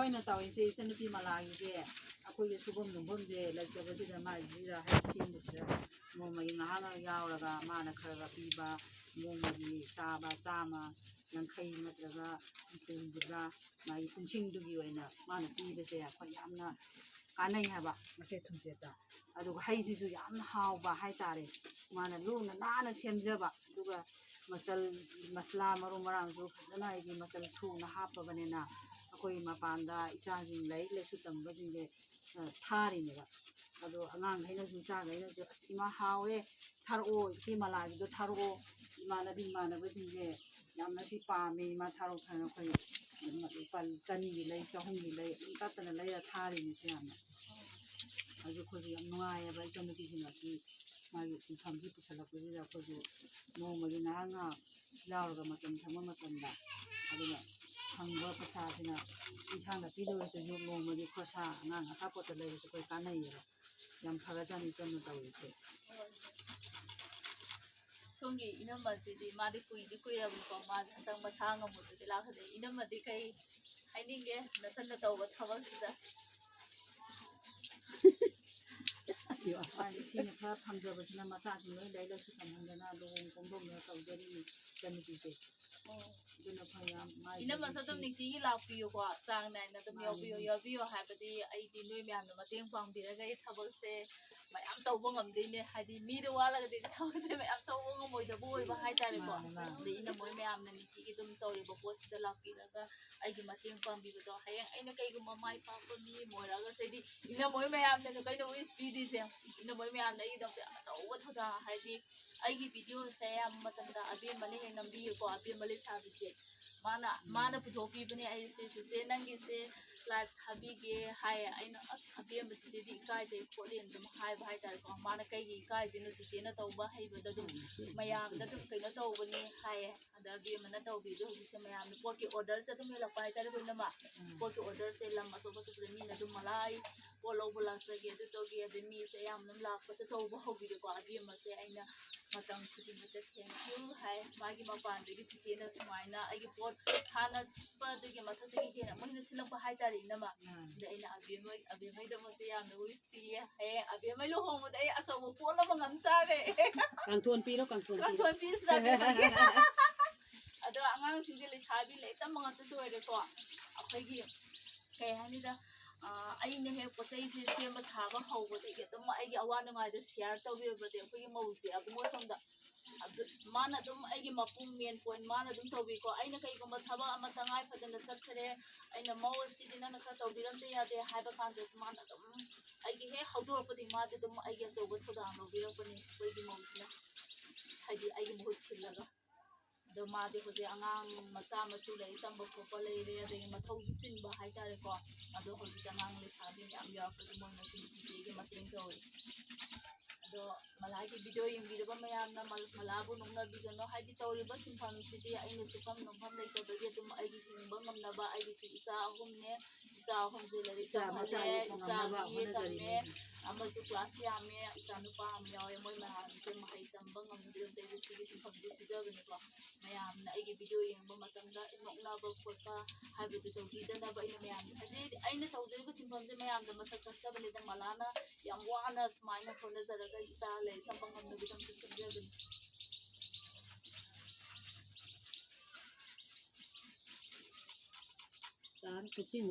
ꯑꯩꯈꯣꯏꯅ ꯇꯧꯔꯤꯁꯦ ꯏꯆꯟꯅꯨꯄꯤ ꯃꯂꯥꯒꯤꯁꯦ ꯑꯩꯈꯣꯏꯒꯤ ꯁꯨꯐꯝ ꯅꯣꯝꯐꯝꯁꯦ ꯂꯩꯇꯕꯁꯤꯗ ꯃꯥꯒꯤꯁꯤꯗ ꯍꯩ ꯁꯦꯝꯕꯁꯤꯗ ꯅꯣꯡꯃꯒꯤ ꯉꯥꯏꯍꯥꯛ ꯌꯥꯎꯔꯒ ꯃꯥꯅ ꯈꯔ ꯄꯤꯕ ꯅꯣꯡꯃꯒꯤ ꯇꯥꯕ 100, 50 ꯅꯠꯇ꯭ꯔꯒ 50 ꯃꯥꯒꯤ ꯄꯨꯡꯁꯤꯡꯗꯨꯒꯤ ꯑꯣꯏꯅ ꯃꯥꯅ ꯄꯤꯕꯁꯦ ꯑꯩꯈꯣꯏ ꯌꯥꯝꯅ ꯀꯥꯟꯅꯩ ꯍꯥꯏꯕ ꯃꯆꯦꯠ ꯊꯨꯝꯆꯦꯠꯇ ꯑꯗꯨꯒ ꯍꯩꯁꯤꯁꯨ ꯌꯥꯝꯅ ꯍꯥꯎꯕ ꯍꯥꯏꯇꯥꯔꯦ ꯃꯥꯅ ꯂꯨꯅ ꯅꯥꯟꯅ ꯁꯦꯝꯖꯕ ꯑꯗꯨꯒ ꯃꯆꯜ ꯃꯁꯂꯥ ꯃꯔꯨ ꯃꯔꯥꯡꯁꯨ ꯐꯖꯅ ꯑꯩꯒꯤ ꯃꯆꯜ ꯁꯨꯅ ꯍꯥꯞꯄꯕꯅꯤꯅ ꯑꯩꯈꯣꯏ ꯃꯄꯥꯟꯗ ꯏꯆꯥꯁꯤꯡ ꯂꯥꯏꯔꯤꯛ ꯂꯥꯏꯁꯨ ꯇꯝꯕꯁꯤꯡꯁꯦ ꯊꯥꯔꯤꯅꯦꯕ ꯑꯗꯣ ꯑꯉꯥꯡꯈꯩꯅꯁꯨ ꯏꯆꯥꯈꯩꯅꯁꯨ ꯑꯁ ꯏꯃꯥ ꯍꯥꯎꯋꯦ ꯊꯥꯔꯛꯑꯣ ꯏꯆꯦ ꯃꯂꯥꯒꯤꯗꯣ ꯊꯥꯔꯛꯑꯣ ꯏꯃꯥꯟꯅꯕꯁꯤꯡꯁꯦ ꯌꯥꯝꯅ ꯁꯤ ꯄꯥꯝꯃꯦ ꯏꯃꯥ ꯊꯥꯔꯛꯑꯣ ꯑꯩꯈꯣꯏ ꯂꯨꯄꯥ 100ꯒꯤ ꯂꯩ 200ꯒꯤ ꯂꯩ ꯑꯗꯨꯝ ꯇꯠꯇꯅ ꯂꯩꯔ ꯊꯥꯔꯤꯅꯤꯁꯦ ꯌꯥꯝꯅ ꯑꯗꯨ ꯑꯩꯈꯣꯏꯁꯨ ꯌꯥꯝ ꯅꯨꯡꯉꯥꯏꯌꯦꯕ ꯏꯆꯟꯅꯨꯄꯤꯁꯤꯡ ꯑꯁꯤ ꯃꯥꯒꯤ ꯁꯤꯟꯐꯝꯁꯤ ꯄꯨꯁꯜꯂꯛꯄꯁꯤꯗ ꯑꯩꯈꯣꯏꯁꯨ ꯅꯣꯡꯃꯒꯤ ꯉꯥꯏꯍꯥꯛ ꯌꯥꯎꯔꯒ ꯃꯇꯝ ꯁꯪꯕ ꯃꯇꯝꯗ ꯑꯗꯨꯅ ꯐꯪꯕ ꯄꯩꯁꯥꯁꯤꯅ ꯏꯟꯁꯥꯡ ꯅꯥꯄꯤꯗ ꯑꯣꯏꯔꯁꯨ ꯅꯣꯡꯃꯒꯤ ꯈꯣꯔꯁꯥ ꯑꯉꯥꯡ ꯑꯆꯥꯄꯣꯠꯇ ꯂꯩꯔꯁꯨ ꯑꯩꯈꯣꯏ ꯀꯥꯟꯅꯩꯌꯦꯕ ꯌꯥꯝ ꯐꯒꯠꯖꯥꯠꯅꯤ ꯏꯆꯟꯅ ꯇꯧꯔꯤꯁꯦ ꯁꯣꯝꯒꯤ ꯏꯅꯝꯃꯁꯤꯗꯤ ꯃꯥꯗꯤ ꯀꯨꯏꯔꯕꯅꯤꯀꯣ ꯃꯥꯁꯦ ꯍꯟꯗꯛ ꯃꯁꯥ ꯉꯝꯃꯨꯗꯗꯤ ꯂꯥꯛꯀꯗꯦ ꯏꯅꯝꯃꯗꯤ ꯀꯩ ꯍꯥꯏꯅꯤꯡꯒꯦ ꯅꯆꯟꯅ ꯇꯧꯕ ꯊꯕꯛꯁꯤꯗ ꯁꯤꯅ ꯈꯔ ꯐꯪꯖꯕꯁꯤꯅ ꯃꯆꯥꯁꯤꯡ ꯂꯣꯏ ꯂꯥꯏꯔꯤꯛ ꯂꯥꯏꯁꯨ ꯇꯝꯍꯟꯗꯅ ꯂꯨꯍꯣꯡ ꯈꯣꯡꯗꯣꯡꯗꯅ ꯇꯧꯖꯔꯤꯅꯤ ꯏꯆꯟꯅꯨꯄꯤꯁꯦ ꯑꯗꯨꯅ ꯐꯩ ꯌꯥꯝ ꯏꯅꯝꯃꯁꯨ ꯑꯗꯨꯝ ꯅꯨꯡꯇꯤꯒꯤ ꯂꯥꯛꯄꯤꯌꯨꯀꯣ ꯆꯥꯡ ꯅꯥꯏꯅ ꯑꯗꯨꯝ ꯌꯥꯎꯕꯤꯌꯣ ꯍꯥꯏꯕꯗꯤ ꯑꯩꯗꯤ ꯅꯣꯏ ꯃꯌꯥꯝꯅ ꯃꯇꯦꯡ ꯄꯥꯡꯕꯤꯔꯒ ꯑꯩ ꯊꯕꯛꯁꯦ ꯃꯌꯥꯝ ꯇꯧꯕ ꯉꯝꯗꯣꯏꯅꯦ ꯍꯥꯏꯗꯤ ꯃꯤꯗ ꯋꯥꯠꯂꯒꯗꯤ ꯊꯕꯛꯁꯦ ꯃꯌꯥꯝ ꯇꯧꯕ ꯉꯝꯃꯣꯏꯗꯕ ꯑꯣꯏꯕ ꯍꯥꯏꯇꯥꯔꯦꯀꯣ ꯑꯗꯩ ꯏꯅꯝꯃꯣꯏ ꯃꯌꯥꯝꯅ ꯅꯨꯡꯇꯤꯒꯤ ꯑꯗꯨꯝ ꯇꯧꯔꯤꯕ ꯄꯣꯠꯁꯤꯗ ꯂꯥꯛꯄꯤꯔꯒ ꯑꯩꯒꯤ ꯃꯇꯦꯡ ꯄꯥꯡꯕꯤꯕꯗꯣ ꯍꯌꯦꯡ ꯑꯩꯅ ꯀꯩꯒꯨꯝꯕ ꯃꯥꯏ ꯄꯥꯛꯄ ꯃꯤ ꯑꯃ ꯑꯣꯏꯔꯒꯁꯤꯗꯤ ꯏꯅꯝꯃꯣꯏ ꯃꯌꯥꯝꯅ ꯀꯩꯅꯣ ꯄꯤꯔꯤꯁꯦ ꯏꯅꯝꯃꯣꯏ ꯃꯌꯥꯝꯅ ꯑꯩꯒꯤꯗꯃꯛꯇ ꯑꯆꯧꯕ ꯊꯧꯗꯥꯡ ꯍꯥꯏꯗꯤ ꯑꯩꯒꯤ ꯚꯤꯗꯤꯑꯣꯁꯦ ꯑꯌꯥꯝꯕ ꯃꯇꯝꯗ ꯑꯕꯦꯝꯃꯅ ꯍꯦꯛ ꯅꯝꯕꯤꯌꯨꯀꯣ ꯑꯕꯦꯝꯃ ꯂꯩꯁꯥꯕꯤꯁꯦ ꯃꯥꯅ ꯄꯨꯊꯣꯛꯄꯤꯕꯅꯦ ꯑꯩꯁꯦ ꯆꯦꯆꯦ ꯅꯪꯒꯤꯁꯦ ꯂꯥꯏꯚ ꯊꯥꯕꯤꯒꯦ ꯍꯥꯏꯌꯦ ꯑꯩꯅ ꯑꯁ ꯑꯕꯦꯝꯃ ꯆꯦꯆꯦꯗꯤ ꯏꯀꯥꯏꯖꯩ ꯈꯣꯠꯂꯦꯅ ꯑꯗꯨꯝ ꯍꯥꯏꯕ ꯍꯥꯏꯇꯥꯔꯦꯀꯣ ꯃꯥꯅ ꯀꯩꯒꯤ ꯏꯀꯥꯏꯗꯣꯏꯅꯣ ꯆꯦꯆꯦꯅ ꯇꯧꯕ ꯍꯩꯕꯗ ꯑꯗꯨꯝ ꯃꯌꯥꯝꯗ ꯑꯗꯨꯝ ꯀꯩꯅꯣ ꯇꯧꯕꯅꯤ ꯍꯥꯏꯌꯦ ꯑꯗ ꯑꯕꯦꯝꯃꯅ ꯇꯧꯕꯤꯗꯣ ꯍꯧꯖꯤꯛꯁꯦ ꯃꯌꯥꯝꯅ ꯄꯣꯠꯀꯤ ꯑꯣꯔꯗꯔꯁꯦ ꯑꯗꯨꯝ ꯍꯦꯜꯂꯛꯄ ꯍꯥꯏꯇꯥꯔꯦ ꯂꯣꯏꯅꯃꯛ ꯄꯣꯠꯀꯤ ꯑꯣꯔꯗꯔꯁꯦ ꯂꯝ ꯑꯇꯣꯞ ꯑꯇꯣꯞꯄꯗ ꯃꯤꯅ ꯑꯗꯨꯝ ꯃꯂꯥꯏ ꯄꯣꯠ ꯂꯧꯕ ꯂꯥꯛꯆꯒꯦ ꯑꯗꯨ ꯇꯧꯒꯦ ꯑꯗꯩ ꯃꯤꯁꯦ ꯑꯌꯥꯝꯕ ꯑꯗꯨꯝ ꯂꯥꯛꯄꯗ ꯇꯧꯕ ꯍꯧꯕꯤꯔꯦꯀꯣ ꯑꯕꯦꯝꯃꯁꯦ ꯑꯩꯅ ꯃꯇꯝ ꯈꯨꯗꯤꯡꯃꯛꯇ ꯊꯦꯡꯀ꯭ꯌꯨ ꯍꯥꯏ ꯃꯥꯒꯤ ꯃꯄꯥꯟꯗꯒꯤ ꯆꯤꯆꯦꯅ ꯁꯨꯃꯥꯏꯅ ꯑꯩꯒꯤ ꯄꯣꯠ ꯍꯥꯟꯅ ꯁꯤꯠꯄꯗꯨꯒꯤ ꯃꯊꯛꯇꯒꯤ ꯍꯦꯟꯅ ꯑꯃꯨꯛ ꯍꯦꯟꯅ ꯁꯤꯠꯂꯛꯄ ꯍꯥꯏꯇꯥꯔꯦ ꯏꯅꯝꯃ ꯑꯗ ꯑꯩꯅ ꯑꯕꯦꯝꯃꯩꯗꯃꯛꯇ ꯌꯥꯝꯅ ꯋꯤꯁ ꯄꯤꯌꯦ ꯍꯌꯦꯡ ꯑꯕꯦꯝꯃꯩ ꯂꯨꯍꯣꯡꯕꯗ ꯑꯩ ꯑꯆꯧꯕ ꯄꯣꯠ ꯑꯃ ꯉꯝ ꯇꯥꯔꯦ ꯀꯥꯡꯊꯣꯟ ꯄꯤꯁꯤꯔ ꯑꯕꯦꯝꯃꯒꯤ ꯑꯗꯣ ꯑꯉꯥꯡꯁꯤꯡꯁꯦ ꯂꯩꯁꯥꯕꯤ ꯂꯥꯏꯔꯤꯛ ꯇꯝꯕ ꯉꯥꯛꯇꯁꯨ ꯑꯣꯏꯔꯦꯀꯣ ꯑꯩꯈꯣꯏꯒꯤ ꯀꯩ ꯍꯥꯏꯅꯤꯗ ꯑꯩꯅ ꯍꯦꯛ ꯄꯣꯠ ꯆꯩꯁꯦ ꯁꯦꯝꯕ ꯁꯥꯕ ꯍꯧꯕꯗꯒꯤ ꯑꯗꯨꯝ ꯑꯩꯒꯤ ꯑꯋꯥ ꯅꯨꯡꯉꯥꯏꯗ ꯁꯤꯌꯥꯔ ꯇꯧꯕꯤꯔꯕꯗꯤ ꯑꯩꯈꯣꯏꯒꯤ ꯃꯧꯁꯦ ꯑꯕꯨꯡꯉꯣ ꯁꯣꯝꯗ ꯃꯥꯅ ꯑꯗꯨꯝ ꯑꯩꯒꯤ ꯃꯄꯨꯡ ꯃꯦꯟ ꯄꯣꯏꯟ ꯃꯥꯅ ꯑꯗꯨꯝ ꯇꯧꯕꯤꯀꯣ ꯑꯩꯅ ꯀꯩꯒꯨꯝꯕ ꯊꯕꯛ ꯑꯃ ꯇꯉꯥꯏ ꯐꯗꯅ ꯆꯠꯈ꯭ꯔꯦ ꯑꯩꯅ ꯃꯧ ꯑꯁꯤꯗꯤ ꯅꯪꯅ ꯈꯔ ꯇꯧꯕꯤꯔꯝꯗ ꯌꯥꯗꯦ ꯍꯥꯏꯕ ꯀꯥꯟꯗꯁꯨ ꯃꯥꯅ ꯑꯗꯨꯝ ꯑꯩꯒꯤ ꯍꯦꯛ ꯍꯧꯗꯣꯔꯛꯄꯗꯒꯤ ꯃꯥꯗꯤ ꯑꯗꯨꯝ ꯑꯩꯒꯤ ꯑꯆꯧꯕ ꯊꯧꯗꯥꯡ ꯂꯧꯕꯤꯔꯛꯄꯅꯤ ꯑꯩꯈꯣꯏꯒꯤ ꯃꯧꯁꯤꯅ ꯍꯥꯏꯗꯤ ꯑꯩꯒꯤ ꯃꯍꯨꯠ ꯁꯤꯜꯂꯒ ꯑꯗꯣ ꯃꯥꯗꯤ ꯍꯧꯖꯤꯛ ꯑꯉꯥꯡ ꯃꯆꯥ ꯃꯁꯨ ꯂꯥꯏꯔꯤꯛ ꯇꯝꯕ ꯈꯣꯠꯄ ꯂꯩꯔꯦ ꯑꯗꯒꯤ ꯃꯊꯧꯁꯨ ꯆꯤꯟꯕ ꯍꯥꯏꯇꯥꯔꯦꯀꯣ ꯑꯗꯣ ꯍꯧꯖꯤꯛ ꯑꯉꯥꯡ ꯂꯩꯁꯥꯕꯤ ꯃꯌꯥꯝ ꯌꯥꯎꯔꯛꯄꯗ ꯃꯣꯏꯅꯁꯨ ꯆꯤꯆꯦꯒꯤ ꯃꯇꯦꯡ ꯇꯧꯋꯤ ꯑꯗꯣ ꯃꯂꯥꯒꯤ ꯚꯤꯗꯤꯑꯣ ꯌꯦꯡꯕꯤꯔꯕ ꯃꯌꯥꯝꯅ ꯃꯂꯥꯕꯨ ꯅꯣꯛꯅꯕꯤꯒꯅꯣ ꯍꯥꯏꯗꯤ ꯇꯧꯔꯤꯕ ꯁꯤꯟꯐꯝꯁꯤꯗꯤ ꯑꯩꯅ ꯁꯨꯐꯝ ꯅꯣꯝꯐꯝ ꯂꯩꯇꯕꯒꯤ ꯑꯗꯨꯝ ꯑꯩꯒꯤ ꯍꯤꯡꯕ ꯉꯝꯅꯕ ꯑꯩꯒꯤꯁꯨ ꯏꯆꯥ 3ꯅꯦ ꯏꯆꯥ 3ꯁꯦ ꯂꯥꯏꯔꯤꯛ ꯇꯝꯍꯜꯂꯦ ꯏꯆꯥ BA ꯇꯝꯃꯦ ꯑꯃꯁꯨ ꯀ꯭ꯂꯥꯁ ꯌꯥꯝꯃꯦ ꯏꯆꯥ ꯅꯨꯄꯥ ꯑꯃ ꯌꯥꯎꯋꯦ ꯃꯣꯏ ꯃꯌꯥꯝꯁꯦ ꯃꯍꯩ ꯇꯝꯕ ꯉꯝꯗ꯭ꯔꯤꯕꯗ ꯑꯩꯁꯦ ꯁꯤꯒꯤ ꯁꯤꯟꯐꯝꯁꯦ ꯁꯤꯖꯕꯅꯤꯀꯣ ꯃꯌꯥꯝꯅ ꯑꯩꯒꯤ ꯚꯤꯗꯤꯑꯣ ꯌꯦꯡꯕ ꯃꯇꯝꯗ ꯅꯣꯛꯅꯕ ꯈꯣꯠꯄ ꯍꯥꯏꯕꯗꯨ ꯇꯧꯕꯤꯗꯅꯕ ꯑꯩꯅ ꯃꯌꯥꯝꯗ ꯍꯧꯖꯤꯛ ꯑꯩꯅ ꯇꯧꯖꯔꯤꯕ ꯁꯤꯟꯐꯝꯁꯦ ꯃꯌꯥꯝꯗ ꯃꯁꯛ ꯈꯪꯆꯕꯅꯤꯗ ꯃꯂꯥꯅ ꯌꯥꯝ ꯋꯥꯅ ꯁꯨꯃꯥꯏꯅ ꯍꯣꯠꯅꯖꯔꯒ ꯏꯆꯥ ꯂꯥꯏꯔꯤꯛ ꯇꯝꯕ ꯉꯝꯅꯕꯒꯤꯗꯃꯛꯇ ꯁꯦꯝꯖꯕꯅꯤ Kucing